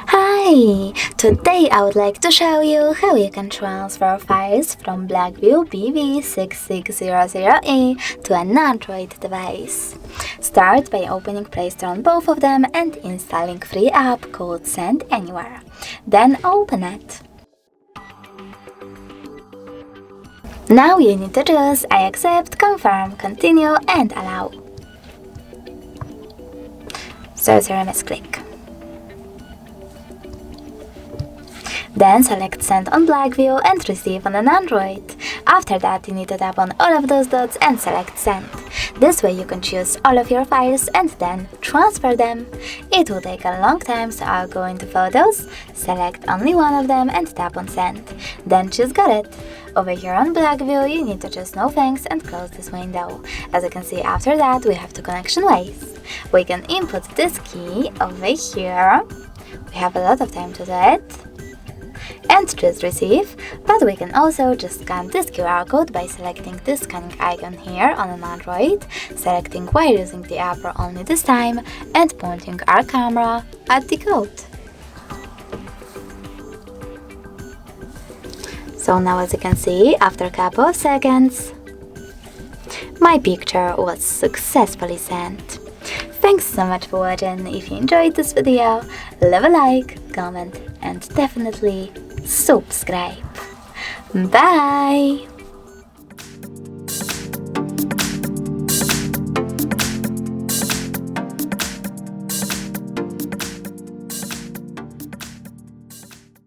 Hi! Today I would like to show you how you can transfer files from Blackview BV6600E to an Android device. Start by opening Play Store on both of them and installing free app called Send Anywhere. Then open it. Now you need to choose I accept, confirm, continue and allow. There's a misclick. Then select Send on Blackview and Receive on an Android. After that, you need to tap on all of those dots and select Send. This way you can choose all of your files and then transfer them. It will take a long time, so I'll go into Photos, select only one of them and tap on Send. Then choose Got It. Over here on Blackview, you need to choose No Thanks and close this window. As you can see, after that we have two connection ways. We can input this key over here. We have a lot of time to do it. And choose Receive, but we can also just scan this QR code by selecting this scanning icon here on an Android, selecting while using the app or only this time, and pointing our camera at the code. So now, as you can see, after a couple of seconds, my picture was successfully sent. Thanks so much for watching. If you enjoyed this video, leave a like, comment and definitely subscribe. Bye!